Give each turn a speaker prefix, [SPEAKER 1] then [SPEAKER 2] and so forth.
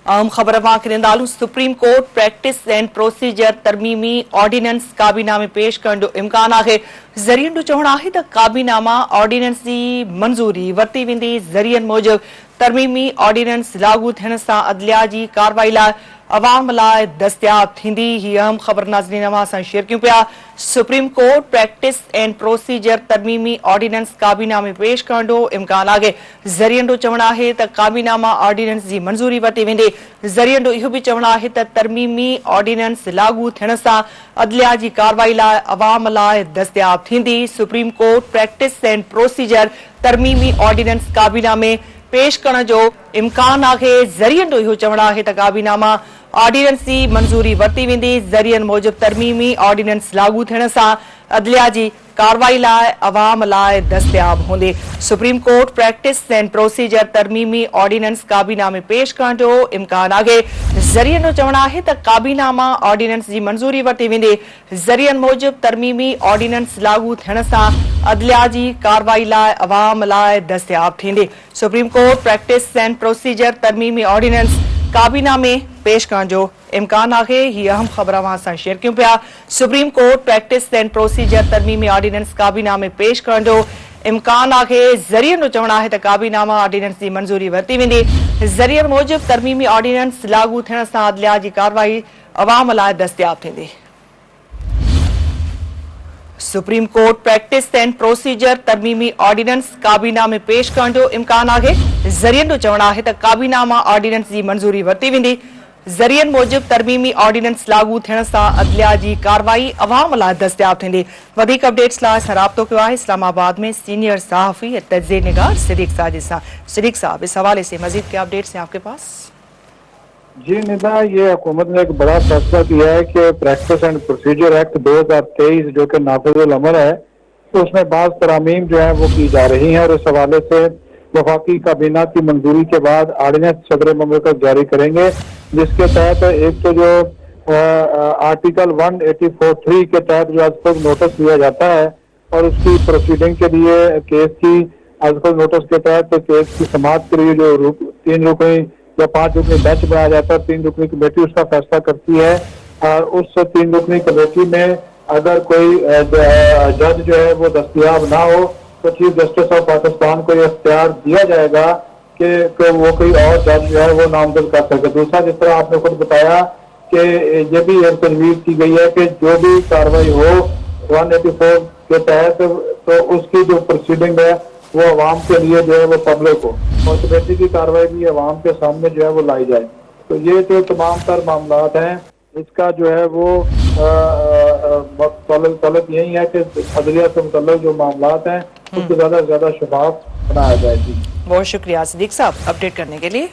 [SPEAKER 1] अहम खबर वाकिरंदालू supreme court practice and procedure तरमीमी ऑर्डिनेंस काबीना में पेश करण जो इम्कान है। ज़रियन चवण है त काबीनामा ऑर्डिनेंस की मंजूरी वरती वेंदी। ज़रियन मूजिब तरमीमी ऑर्डिनेंस लागू थियण सां अदलिया की कार्रवाई लाइ अवाम लाइ दस्तियाब थींदी। ही अहम खबर नाज़रीन अवां सां शेयर कयूं पिया। Supreme court practice and procedure तरमीमी ऑर्डिनेंस काबीना में पेश करण जो इम्कान है। ज़रियन जो चवण है त काबीनामा ऑर्डिनेंस की मंजूरी वरती वेंदी। ज़रियन जो इहो भी चवण है त तरमीमी ऑर्डिनेंस लागू थियण सां अदलिया की कार्रवाई लाइ अवाम लाइ दस्तियाब थींदी। Supreme court practice and procedure तरमीमी ऑर्डिनेंस काबीना में पेश करण जो इम्कान है। ज़रियन जो इहो चवण है त काबीनामा ऑर्डिनेंस की मंजूरी वरती वेंदी। ज़रियन मूजिब तरमीमी ऑर्डिनेंस लागू थियण सां अदलिया की कार्रवाई लाइ अवाम लाइ दस्तियाब हूंदी। Supreme court practice and procedure तरमीमी ऑर्डिनेंस काबीना में पेश करण जो इम्कान है। ज़रियन जो चवण है त काबीनामा ऑर्डिनेंस की मंजूरी वरती वेंदी। ज़रियन मूजिब तरमीमी ऑर्डिनेंस लागू थियण सां अदलिया की कार्रवाई लाइ अवाम लाइ दस्तियाब थींदी। Supreme court practice and procedure तरमीमी ऑर्डिनेंस काबीना में पेश करण जो इम्कान है। ही अहम खबर अवां सां शेयर कयूं पिया। Supreme court practice and procedure तरमीमी ऑर्डिनेंस काबीना में पेश करण जो इम्कान है। ज़रियन जो चवण है त काबीनामा ऑर्डिनेंस की मंजूरी वरती वेंदी। ज़रियन मूजिब तरमीमी ऑर्डिनेंस लागू थियण सां अदलिया की कार्रवाई अवाम लाइ दस्तियाब थींदी। Supreme court practice and procedure तरमीमी ऑर्डिनेंस काबीना में पेश करण जो इम्कान है। ज़रियन जो चवण है त काबीनामा ऑर्डिनेंस की मंजूरी वरती वेंदी। ज़रियन मूजिब तरमीमी ऑर्डिनेंस लागू थियण सां अदलिया की कार्रवाई अवाम लाइ दस्तियाब थींदी। वधीक अपडेट्स लाइ असां राब्तो कयो आहे इस्लामाबाद में सीनियर सहाफ़ी तज्ज़िये निगार सिद्दीक़ साजिद सां। सिद्दीक़ साहब, इस हवाले से मजीद क्या अपडेट्स हैं आपके पास?
[SPEAKER 2] जी निदा, ये हुकूमत ने एक बड़ा फैसला किया है कि प्रैक्टिस एंड प्रोसीजर एक्ट 2023 जो कि नाफिजुल अमल है, तो उसमें बाज़ तरामीम जो है वो की जा रही हैं और इस हवाले से वफाकी काबीना की मंजूरी के बाद ऑर्डिनेंस सदर ममलिकत जारी करेंगे, जिसके तहत एक तो जो आर्टिकल 184(3) के तहत जो आज तक नोटिस लिया जाता है और उसकी प्रोसीडिंग के लिए केस की आज तक नोटिस के तहत केस की समाअत के लिए जो 3 रुकनी या 5 रुकनी बेंच बनाया जाता है, 3 रुकनी कमेटी उसका फैसला करती है। और उस 3 रुकनी कमेटी में अगर कोई जज जो है वो दस्तयाब ना हो तो चीफ जस्टिस ऑफ पाकिस्तान को यह इख्तियार दिया जाएगा कि वो कोई और जज जो है वो नामजद कर सके। दूसरा, जिस तरह आपने खुद बताया कि ये भी एक तजवीज की गई है कि जो भी कार्रवाई हो 184 के तहत तो उसकी जो प्रोसीडिंग है वो अवाम के लिए जो है वो पब्लिक हो और कमेटी की कार्रवाई भी अवाम के सामने जो है वो लाई जाए। तो ये जो तमाम तर मामलात हैं इसका जो है वो तलब यही है कि अदलिया से मुतल्लिक़ जो मामलात हैं उसको ज्यादा से ज्यादा शफाफ बनाया जाए। जी,
[SPEAKER 1] बहुत शुक्रिया सिद्दीक़ साहब अपडेट करने के लिए।